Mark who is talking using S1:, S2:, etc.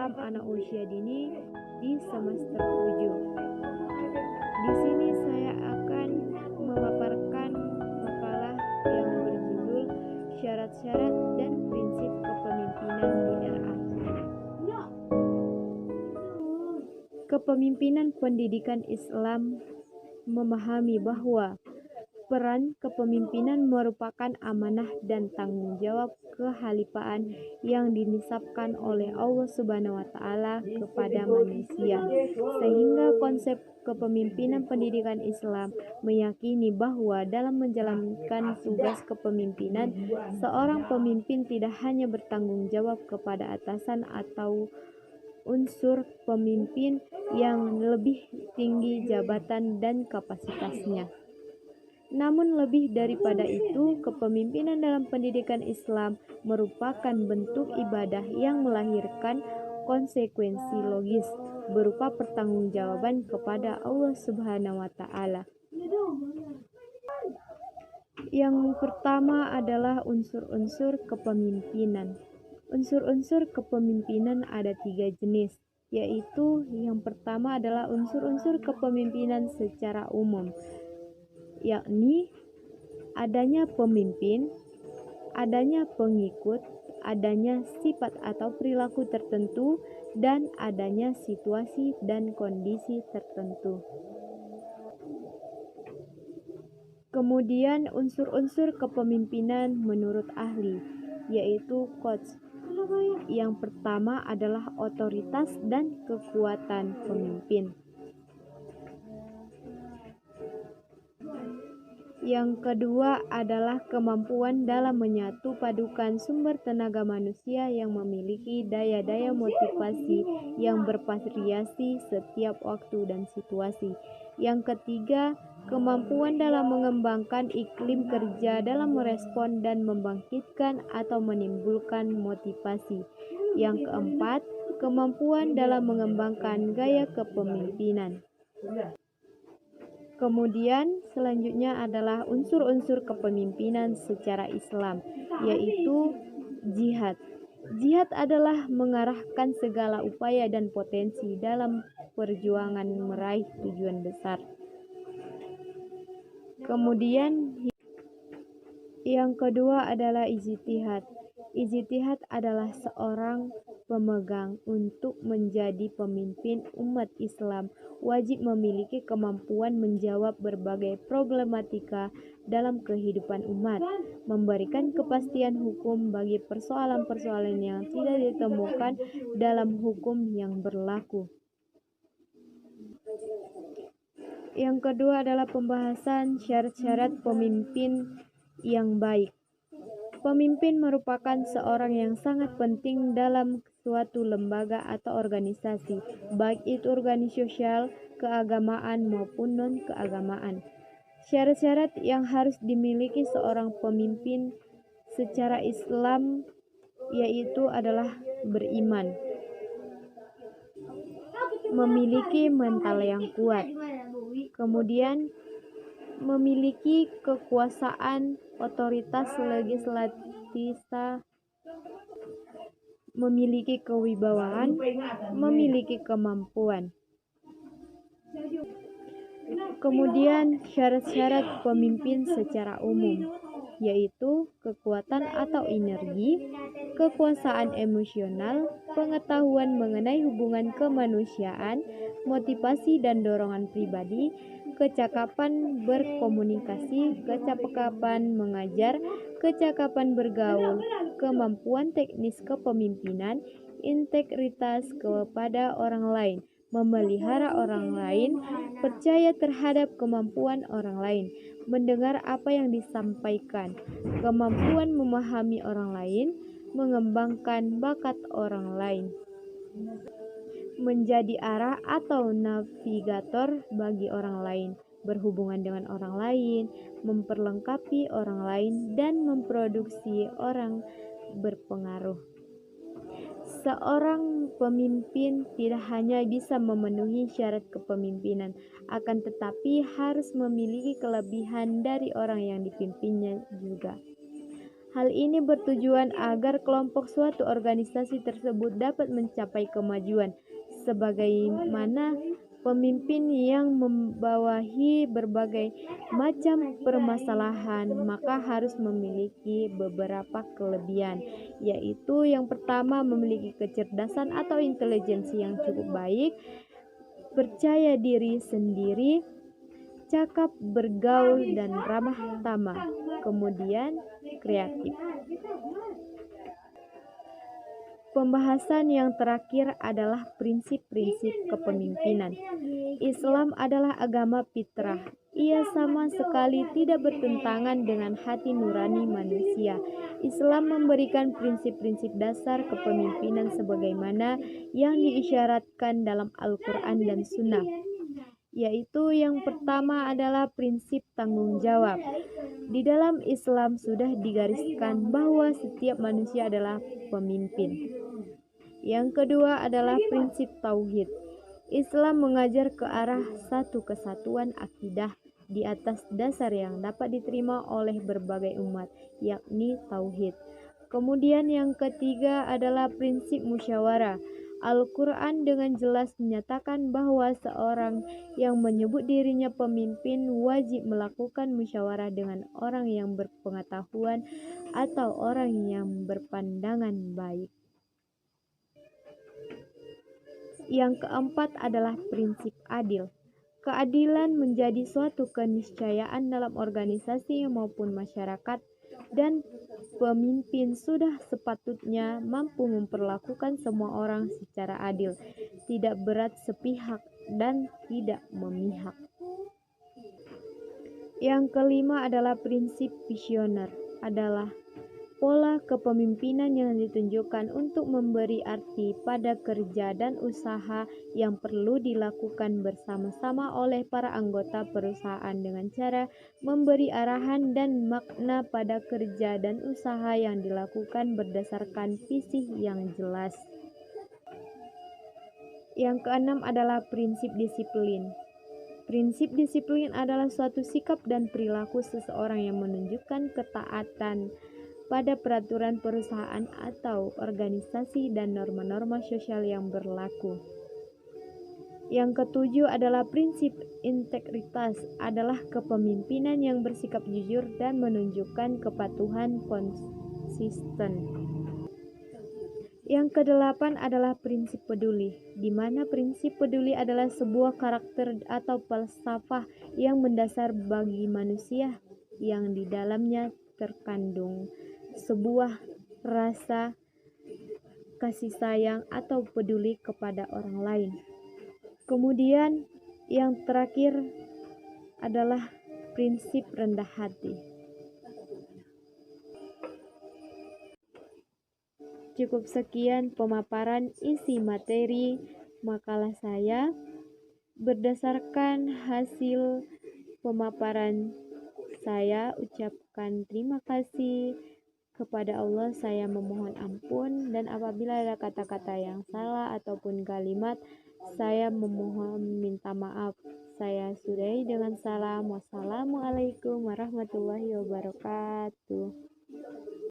S1: Islam anak usia dini di semester 7. Di sini saya akan memaparkan makalah yang berjudul Syarat-syarat dan Prinsip Kepemimpinan di RA. Kepemimpinan pendidikan Islam memahami bahwa peran kepemimpinan merupakan amanah dan tanggung jawab kehalifaan yang dinisabkan oleh Allah Subhanahu wa Ta'ala kepada manusia, sehingga konsep kepemimpinan pendidikan Islam meyakini bahwa dalam menjalankan tugas kepemimpinan, seorang pemimpin tidak hanya bertanggung jawab kepada atasan atau unsur pemimpin yang lebih tinggi jabatan dan kapasitasnya. Namun lebih daripada itu, kepemimpinan dalam pendidikan Islam merupakan bentuk ibadah yang melahirkan konsekuensi logis berupa pertanggungjawaban kepada Allah Subhanahu wa Ta'ala. Yang pertama adalah unsur-unsur kepemimpinan. Unsur-unsur kepemimpinan ada 3 jenis, yaitu yang pertama adalah unsur-unsur kepemimpinan secara umum, yakni adanya pemimpin, adanya pengikut, adanya sifat atau perilaku tertentu, dan adanya situasi dan kondisi tertentu. Kemudian unsur-unsur kepemimpinan menurut ahli, yaitu coach. Yang pertama adalah otoritas dan kekuatan pemimpin. Yang kedua adalah kemampuan dalam menyatu padukan sumber tenaga manusia yang memiliki daya-daya motivasi yang bervariasi setiap waktu dan situasi. Yang ketiga, kemampuan dalam mengembangkan iklim kerja dalam merespon dan membangkitkan atau menimbulkan motivasi. Yang keempat, kemampuan dalam mengembangkan gaya kepemimpinan. Kemudian selanjutnya adalah unsur-unsur kepemimpinan secara Islam, yaitu jihad. Jihad adalah mengarahkan segala upaya dan potensi dalam perjuangan meraih tujuan besar. Kemudian yang kedua adalah ijtihad. Ijtihad adalah seorang pemegang untuk menjadi pemimpin umat Islam wajib memiliki kemampuan menjawab berbagai problematika dalam kehidupan umat, memberikan kepastian hukum bagi persoalan-persoalan yang tidak ditemukan dalam hukum yang berlaku. Yang kedua adalah pembahasan syarat-syarat pemimpin yang baik. Pemimpin merupakan seorang yang sangat penting dalam suatu lembaga atau organisasi, baik itu organisasi sosial, keagamaan maupun non-keagamaan. Syarat-syarat yang harus dimiliki seorang pemimpin secara Islam yaitu adalah beriman, memiliki mental yang kuat, kemudian memiliki kekuasaan, otoritas legislatif, memiliki kewibawaan, memiliki kemampuan. Kemudian syarat-syarat pemimpin secara umum, yaitu kekuatan atau energi, kekuasaan emosional, pengetahuan mengenai hubungan kemanusiaan, motivasi dan dorongan pribadi, kecakapan berkomunikasi, kecakapan mengajar, kecakapan bergaul, kemampuan teknis kepemimpinan, integritas kepada orang lain, memelihara orang lain, percaya terhadap kemampuan orang lain, mendengar apa yang disampaikan, kemampuan memahami orang lain, mengembangkan bakat orang lain, menjadi arah atau navigator bagi orang lain, berhubungan dengan orang lain, memperlengkapi orang lain, dan memproduksi orang berpengaruh. Seorang pemimpin tidak hanya bisa memenuhi syarat kepemimpinan, akan tetapi harus memiliki kelebihan dari orang yang dipimpinnya juga. Hal ini bertujuan agar kelompok suatu organisasi tersebut dapat mencapai kemajuan, sebagaimana pemimpin yang membawahi berbagai macam permasalahan, maka harus memiliki beberapa kelebihan, yaitu yang pertama memiliki kecerdasan atau intelijensi yang cukup baik, percaya diri sendiri, cakap bergaul dan ramah tamah, kemudian kreatif. Pembahasan yang terakhir adalah prinsip-prinsip kepemimpinan. Islam adalah agama fitrah. Ia sama sekali tidak bertentangan dengan hati nurani manusia. Islam memberikan prinsip-prinsip dasar kepemimpinan sebagaimana yang diisyaratkan dalam Al-Quran dan Sunnah, yaitu yang pertama adalah prinsip tanggung jawab. Di dalam Islam sudah digariskan bahwa setiap manusia adalah pemimpin. Yang kedua adalah prinsip tauhid. Islam mengajar ke arah satu kesatuan akidah di atas dasar yang dapat diterima oleh berbagai umat, yakni tauhid. Kemudian yang ketiga adalah prinsip musyawarah. Al-Quran dengan jelas menyatakan bahwa seorang yang menyebut dirinya pemimpin wajib melakukan musyawarah dengan orang yang berpengetahuan atau orang yang berpandangan baik. Yang keempat adalah prinsip adil. Keadilan menjadi suatu keniscayaan dalam organisasi maupun masyarakat, dan pemimpin sudah sepatutnya mampu memperlakukan semua orang secara adil, tidak berat sepihak, dan tidak memihak. Yang kelima adalah prinsip visioner, adalah pola kepemimpinan yang ditunjukkan untuk memberi arti pada kerja dan usaha yang perlu dilakukan bersama-sama oleh para anggota perusahaan dengan cara memberi arahan dan makna pada kerja dan usaha yang dilakukan berdasarkan visi yang jelas. Yang keenam adalah prinsip disiplin. Prinsip disiplin adalah suatu sikap dan perilaku seseorang yang menunjukkan ketaatan pada peraturan perusahaan atau organisasi dan norma-norma sosial yang berlaku. Yang ketujuh adalah prinsip integritas, adalah kepemimpinan yang bersikap jujur dan menunjukkan kepatuhan konsisten. Yang kedelapan adalah prinsip peduli, di mana prinsip peduli adalah sebuah karakter atau falsafah yang mendasar bagi manusia, yang di dalamnya terkandung sebuah rasa kasih sayang atau peduli kepada orang lain. Kemudian yang terakhir adalah prinsip rendah hati. Cukup sekian pemaparan isi materi makalah saya. Berdasarkan hasil pemaparan saya, ucapkan terima kasih kepada Allah. Saya memohon ampun, dan apabila ada kata-kata yang salah ataupun kalimat, saya memohon minta maaf. Saya sudahi dengan salam. Wassalamualaikum warahmatullahi wabarakatuh.